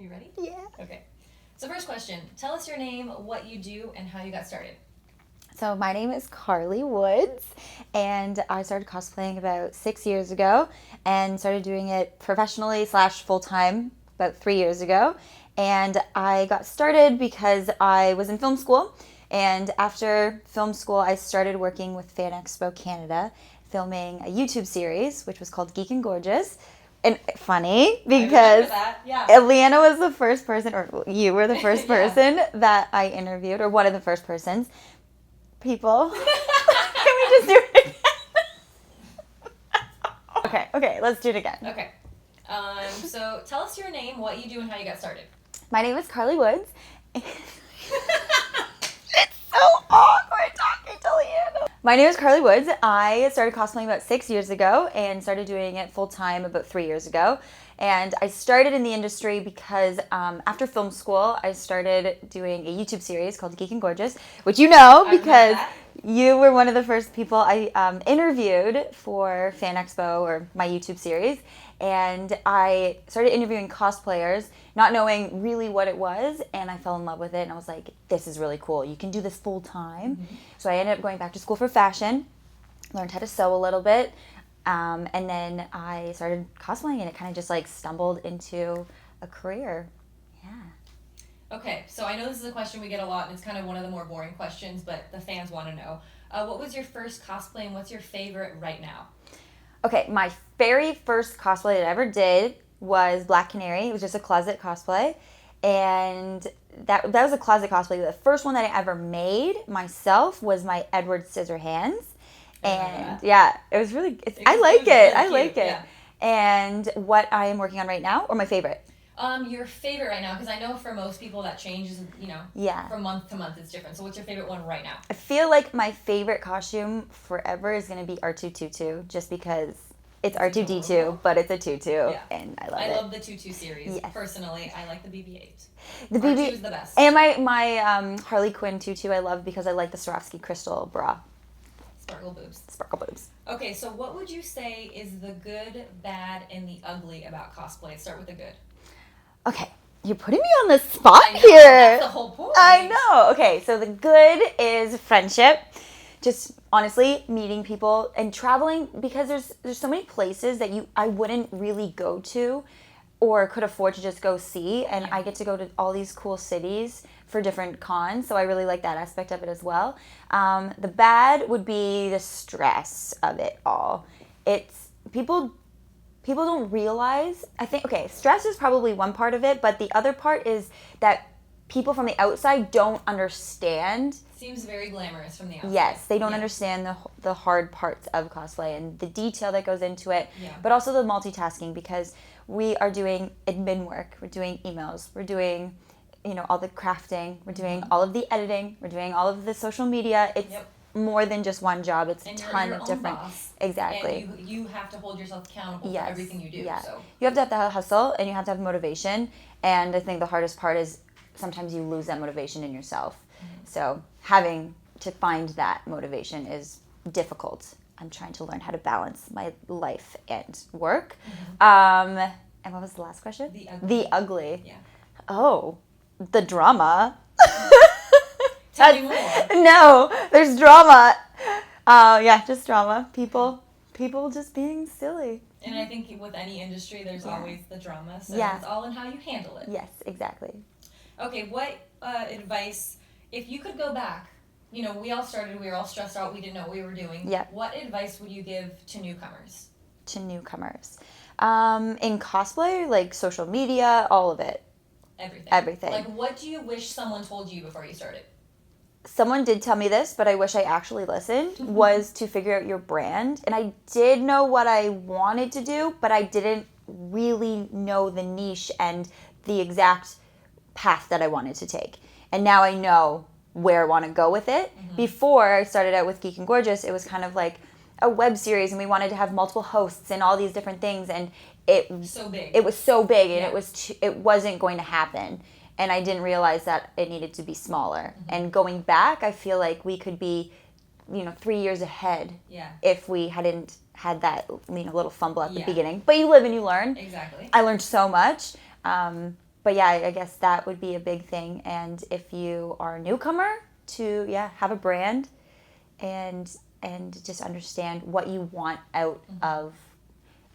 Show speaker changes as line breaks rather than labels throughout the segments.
Are you ready?
Yeah.
Okay. So first question, tell us your name, what you do, and how you got started.
So my name is Karli Woods, and I started cosplaying about 6 years ago and started doing it professionally / full-time about 3 years ago. And I got started because I was in film school, and after film school I started working with Fan Expo Canada, filming a YouTube series which was called Geek and Gorgeous. And funny because Leanna was the first person, or you were the first person that I interviewed, or one of the first persons. People. Can we just do it again? Okay, let's do it again.
Okay. So tell us your name, what you do, and how you got started.
My name is Karli Woods. It's so awkward talking to Leanna. My name is Karli Woods. I started cosplaying about 6 years ago and started doing it full time about 3 years ago. And I started in the industry because after film school, I started doing a YouTube series called Geek and Gorgeous, which you know because you were one of the first people I interviewed for Fan Expo, or my YouTube series. And I started interviewing cosplayers, not knowing really what it was, and I fell in love with it, and I was like, this is really cool. You can do this full time. Mm-hmm. So I ended up going back to school for fashion, learned how to sew a little bit, and then I started cosplaying, and it kind of just like stumbled into a career. Yeah.
Okay, so I know this is a question we get a lot, and it's kind of one of the more boring questions, but the fans want to know. What was your first cosplay, and what's your favorite right now?
Okay, my very first cosplay that I ever did was Black Canary. It was just a closet cosplay, and that was a closet cosplay. The first one that I ever made myself was my Edward Scissorhands. And yeah, it was really, I like it. Yeah. And what I am working on right now, or my favorite?
Your favorite right now, because I know for most people that changes, from month to month it's different. So what's your favorite one right now?
I feel like my favorite costume forever is going to be R2-2-2, just because it's R2-D2, but it's a tutu, and I love it.
I love the tutu series. Yes. Personally, I like the BB-8.
The
R2 is the best.
And my Harley Quinn tutu I love because I like the Swarovski crystal bra.
Sparkle boobs.
Sparkle boobs.
Okay, so what would you say is the good, bad, and the ugly about cosplay? Let's start with the good.
Okay, you're putting me on the spot here.
That's the whole point.
I know. Okay, so the good is friendship. Just honestly meeting people and traveling, because there's so many places that I wouldn't really go to or could afford to just go see, and I get to go to all these cool cities for different cons, so I really like that aspect of it as well. The bad would be the stress of it all. It's people don't realize, I think, okay, stress is probably one part of it, but the other part is that people from the outside don't understand.
Seems very glamorous from the outside.
Yes, they don't understand the hard parts of cosplay and the detail that goes into it, but also the multitasking, because we are doing admin work, we're doing emails, we're doing, all the crafting, we're doing all of the editing, we're doing all of the social media. It's more than just one job. It's a ton of different.
Boss.
Exactly.
And you have to hold yourself accountable for everything you do.
Yeah.
So
you have to have hustle, and you have to have motivation. And I think the hardest part is sometimes you lose that motivation in yourself. Mm-hmm. So having to find that motivation is difficult. I'm trying to learn how to balance my life and work. Mm-hmm. And what was the last question? The ugly. Yeah. Oh, the drama.
Tell me more.
No, there's drama. Just drama. People just being silly.
And I think with any industry, there's always the drama. So it's all in how you handle it.
Yes, exactly.
Okay, what advice, if you could go back, we all started, we were all stressed out, we didn't know what we were doing.
Yeah.
What advice would you give to newcomers?
In cosplay, like social media, all of it. Everything.
Like, what do you wish someone told you before you started?
Someone did tell me this, but I wish I actually listened, was to figure out your brand. And I did know what I wanted to do, but I didn't really know the niche and the exact path that I wanted to take. And now I know where I want to go with it. Mm-hmm. Before I started out with Geek and Gorgeous, it was kind of like a web series, and we wanted to have multiple hosts and all these different things, and it was so big, and it wasn't going to happen. And I didn't realize that it needed to be smaller. Mm-hmm. And going back, I feel like we could be, 3 years ahead if we hadn't had that, little fumble at the beginning. But you live and you learn.
Exactly.
I learned so much. but yeah, I guess that would be a big thing. And if you are a newcomer, to have a brand and just understand what you want out of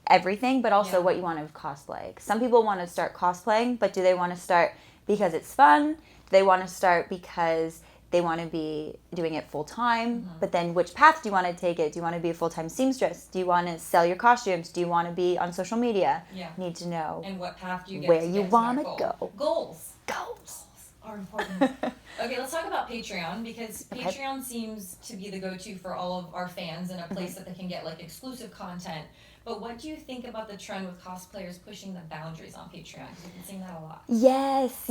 everything, but also what you want of cosplay. Some people want to start cosplaying, but do they want to start because it's fun? Do they want to start because they want to be doing it full time? But then which path do you want to take it? Do you want to be a full-time seamstress? Do you want to sell your costumes? Do you want to be on social media?
Yeah.
Need to know.
And what path do you get
where
to
you
get
want
to
to
that goal?
go.
Goals are important. Okay, let's talk about Patreon, because Patreon seems to be the go-to for all of our fans and a place that they can get like exclusive content. But what do you think about the trend with cosplayers pushing the boundaries on Patreon? Because we've been seeing that a lot.
Yes.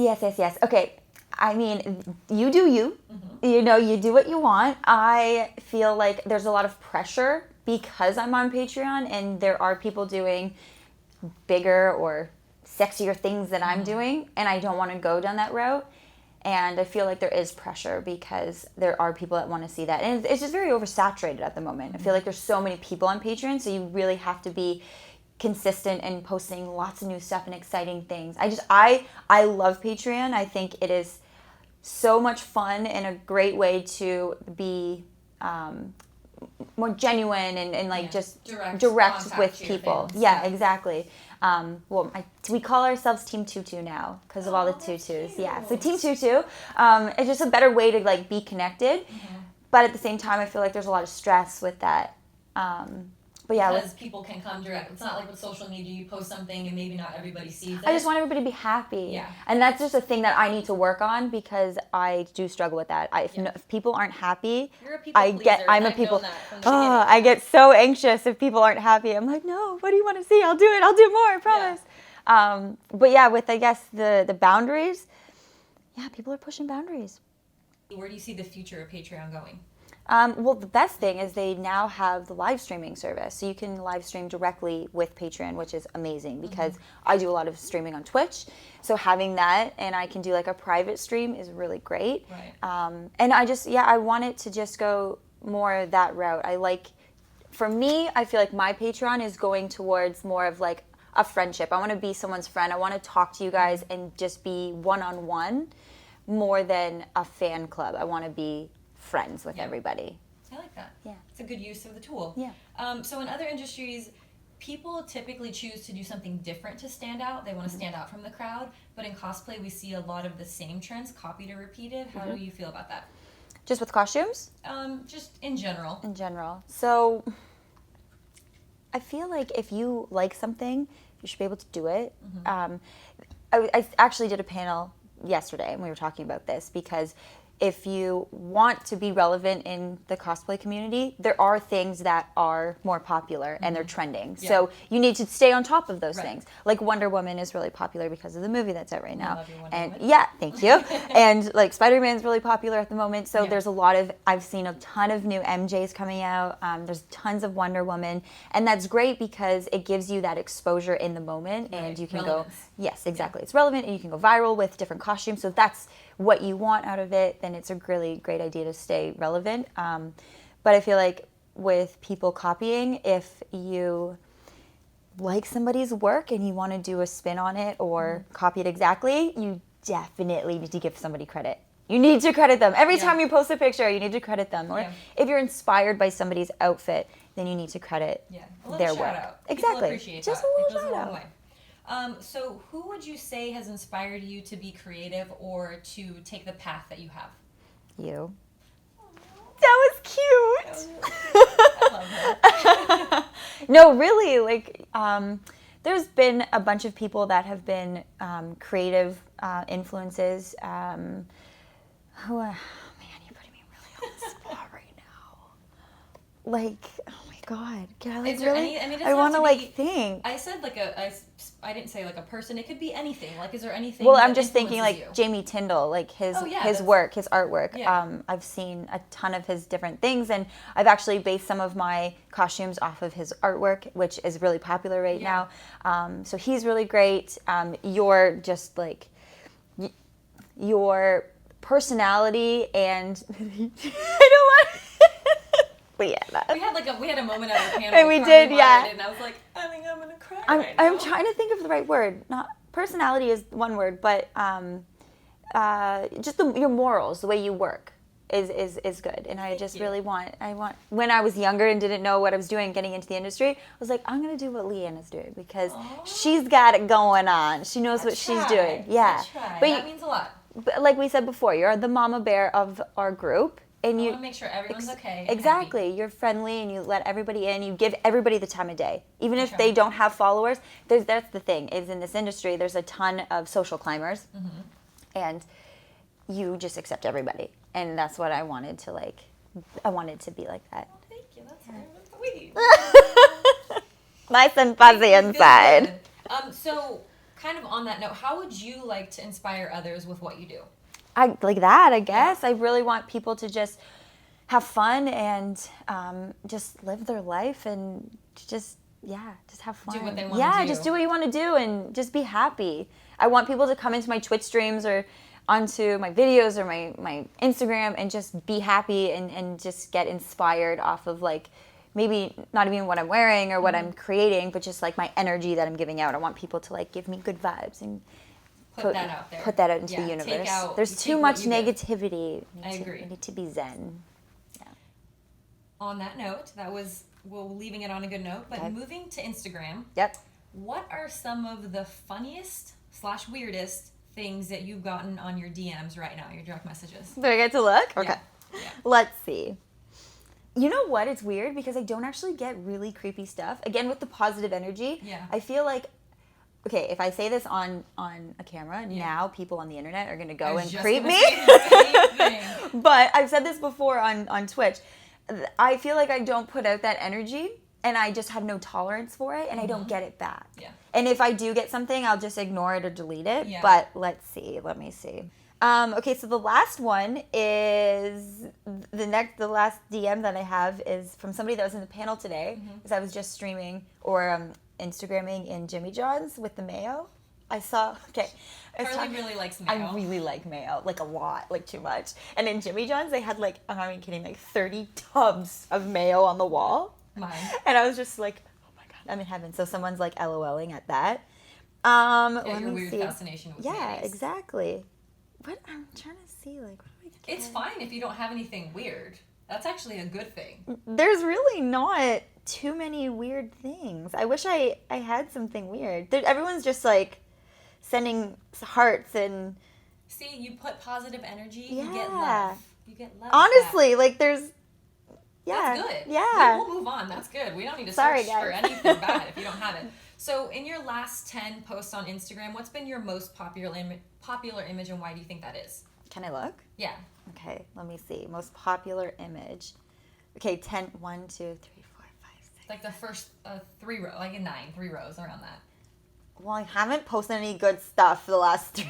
Okay, I mean, you do you. You know, you do what you want. I feel like there's a lot of pressure because I'm on Patreon, and there are people doing bigger or sexier things than I'm doing, and I don't want to go down that route. And I feel like there is pressure because there are people that want to see that. And it's just very oversaturated at the moment. I feel like there's so many people on Patreon, so you really have to be consistent and posting lots of new stuff and exciting things. I love Patreon. I think it is so much fun and a great way to be more genuine and like just direct with people. Yeah, exactly. We call ourselves Team Tutu now because of all the tutus.
Cute.
Yeah, so Team Tutu. It's just a better way to like be connected, but at the same time, I feel like there's a lot of stress with that. But yeah,
because people can come direct. It's not like with social media, you post something and maybe not everybody sees it.
I just want everybody to be happy.
Yeah.
And that's just a thing that I need to work on because I do struggle with that. If people aren't happy,
You're a people pleaser.
I'm a people. I get so anxious if people aren't happy. I'm like, no, what do you want to see? I'll do it. I'll do more. I promise. Yeah. But yeah, with I guess the boundaries, people are pushing boundaries.
Where do you see the future of Patreon going?
Well, the best thing is they now have the live streaming service. So you can live stream directly with Patreon, which is amazing because I do a lot of streaming on Twitch. So having that, and I can do like a private stream is really great.
Right.
And I want it to just go more that route. For me, I feel like my Patreon is going towards more of like a friendship. I want to be someone's friend. I want to talk to you guys and just be one-on-one more than a fan club. I want to be friends with everybody.
I like that.
Yeah.
It's a good use of the tool.
Yeah.
So in other industries, people typically choose to do something different to stand out. They want to stand out from the crowd. But in cosplay, we see a lot of the same trends copied or repeated. How do you feel about that?
Just with costumes?
Just in general.
In general. So I feel like if you like something, you should be able to do it. I actually did a panel yesterday, and we were talking about this because if you want to be relevant in the cosplay community, there are things that are more popular and they're trending. Yeah. So you need to stay on top of those things. Like Wonder Woman is really popular because of the movie that's out right now.
I love your Wonder Woman.
Yeah, thank you. And like Spider-Man's really popular at the moment. So there's a lot of, I've seen a ton of new MJs coming out. There's tons of Wonder Woman. And that's great because it gives you that exposure in the moment and you can go, yes, exactly. It's relevant and you can go viral with different costumes. So if that's what you want out of it, then it's a really great idea to stay relevant. But I feel like with people copying, if you like somebody's work and you want to do a spin on it or copy it exactly, you definitely need to give somebody credit. You need to credit them. Every time you post a picture, you need to credit them. Or if you're inspired by somebody's outfit, then you need to credit their work.
Out.
Exactly.
Appreciate
just
that.
a little shout out.
So who would you say has inspired you to be creative or to take the path that you have?
You. That was cute.
I love her.
No, really, like, there's been a bunch of people that have been creative influences. Man, you're putting me really on the spot right now. Like, oh my God. Can I, like, really? I want to, like, think.
I said, like, I didn't say, like, a person. It could be anything. Like, is there anything
Well,
that
I'm just thinking, like,
you?
Jamie Tyndall, like, his artwork.
Yeah.
I've seen a ton of his different things, and I've actually based some of my costumes off of his artwork, which is really popular right now. So he's really great. You're just, like, your personality and I don't want we had a moment at the panel and we did,
and I was like, I think I'm gonna cry.
I'm trying to think of the right word. Not personality is one word, but just your morals, the way you work is good. And I just really want, when I was younger and didn't know what I was doing getting into the industry, I was like, I'm going to do what Leanna's doing because she's got it going on. She knows what she's doing. Yeah.
But that means a lot.
But like we said before, you're the mama bear of our group. And you
want to make sure everyone's okay.
Exactly. You're friendly and you let everybody in. You give everybody the time of day. Even if they don't have followers, that's the thing, is in this industry, there's a ton of social climbers. Mm-hmm. And you just accept everybody. And that's what I wanted to like. I wanted to be like that.
Oh, thank you. That's very sweet.
Nice and fuzzy inside.
So, kind of on that note, how would you like to inspire others with what you do?
I like that, I guess. I really want people to just have fun and just live their life and just have fun.
Do what they want to do.
Yeah, just do what you want to do and just be happy. I want people to come into my Twitch streams or onto my videos or my Instagram and just be happy and just get inspired off of like maybe not even what I'm wearing or what I'm creating, but just like my energy that I'm giving out. I want people to like give me good vibes and
put that out there.
Put that out into the universe. There's too much negativity.
I agree.
We need to be zen. Yeah.
On that note, we're leaving it on a good note, but moving to Instagram.
Yep.
What are some of the funniest / weirdest things that you've gotten on your DMs right now, your direct messages?
Do I get to look? Okay.
Yeah.
Let's see. You know what? It's weird because I don't actually get really creepy stuff. Again, with the positive energy, I feel like, okay, if I say this on a camera, now people on the internet are going to go and creep me. But I've said this before on Twitch. I feel like I don't put out that energy and I just have no tolerance for it and I don't get it back. Yeah. And if I do get something, I'll just ignore it or delete it. Yeah. But let's see. Let me see. Okay, so the last one is the last DM that I have is from somebody that was in the panel today because I was just streaming or Instagramming in Jimmy John's with the mayo. I saw,
Karli really likes mayo.
I really like mayo, like a lot, like too much. And in Jimmy John's, they had like, I'm not even kidding, like 30 tubs of mayo on the wall.
Mine.
And I was just like, oh my God, I'm in heaven. So someone's like LOLing at that.
Your weird fascination with mayonnaise.
Yeah, exactly. But I'm trying to see, like, what do I get?
It's fine if you don't have anything weird. That's actually a good thing.
There's really not too many weird things. I wish I had something weird. Everyone's just like sending hearts and...
See, you put positive energy, you get love. You get love.
Honestly, like there's... Yeah.
That's good.
Yeah.
We'll move on. That's good. We don't need to search for anything bad if you don't have it. So in your last 10 posts on Instagram, what's been your most popular image and why do you think that is?
Can I look?
Yeah.
Okay, let me see. Most popular image. Okay, 10, 1, 2, 3, 4, 5, 6.
Like the first 3 rows, like 3 rows around that.
Well, I haven't posted any good stuff for the last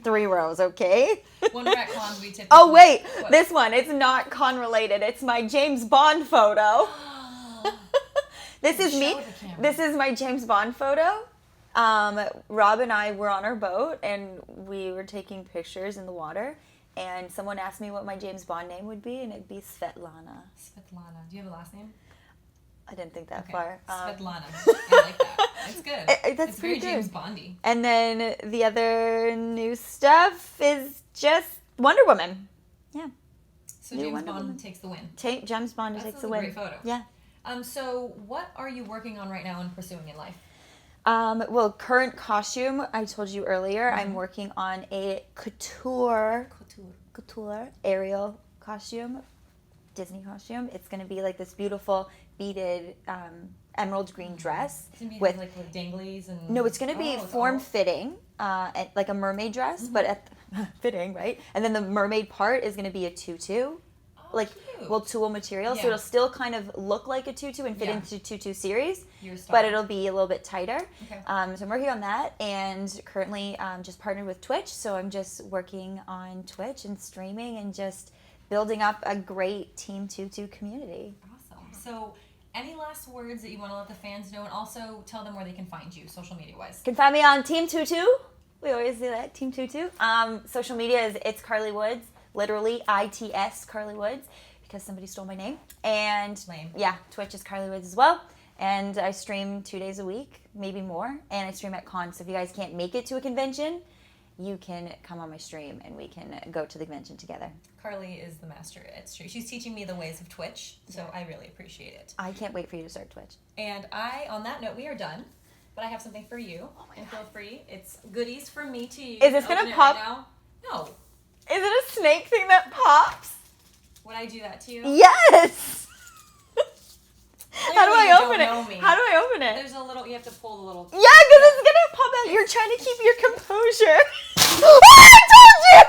three rows, okay?
When we're at cons, we typically...
Oh, wait. What? This one. It's not con related. It's my James Bond photo. This is me. This is my James Bond photo. Rob and I were on our boat, and we were taking pictures in the water, and someone asked me what my James Bond name would be, and it'd be Svetlana.
Svetlana. Do you have a last name?
I didn't think that far.
Svetlana. I like that. It's good.
That's
it's
pretty
very
good.
James Bondy.
And then the other new stuff is just Wonder Woman. Yeah.
So James Bond takes the win.
James Bond takes the win.
That's a great photo.
Yeah.
So what are you working on right now and pursuing in life?
Well, current costume, I told you earlier, I'm working on a couture Ariel costume, Disney costume. It's going to be like this beautiful beaded emerald green dress.
It's going to be with like danglies and...
No, it's going to be form-fitting, like a mermaid dress, but fitting, right? And then the mermaid part is going to be a tutu. Tulle material, so it'll still kind of look like a tutu and fit into tutu series, but it'll be a little bit tighter. Okay. So I'm working on that, and currently just partnered with Twitch, so I'm just working on Twitch and streaming and just building up a great Team Tutu community.
Awesome. So any last words that you want to let the fans know, and also tell them where they can find you, social media-wise?
You can find me on Team Tutu. We always do that, Team Tutu. Social media is It's Karli Woods. Literally, ITS Karli Woods, because somebody stole my name. And
lame.
Yeah, Twitch is Karli Woods as well. And I stream 2 days a week, maybe more. And I stream at cons. So if you guys can't make it to a convention, you can come on my stream and we can go to the convention together.
Karli is the master at stream. She's teaching me the ways of Twitch, so I really appreciate it.
I can't wait for you to start Twitch.
And on that note, we are done. But I have something for you. Oh my God. Feel free. It's goodies from me to you.
Is this going to pop?
Right now. No.
Is it a snake thing that pops?
Would I do that to you?
Yes! How do I open it?
Me.
How do I open it?
There's a little, you have to pull the little.
Yeah, because it's going to pop out. You're trying to keep your composure. Oh, I told you!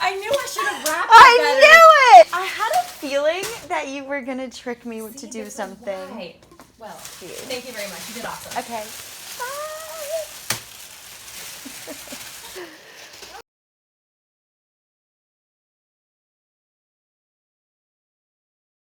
I knew I should have wrapped it
I
better.
knew it! I had a feeling that you were going to trick me to do something.
Right. Well, thank you very much. You did awesome.
Okay.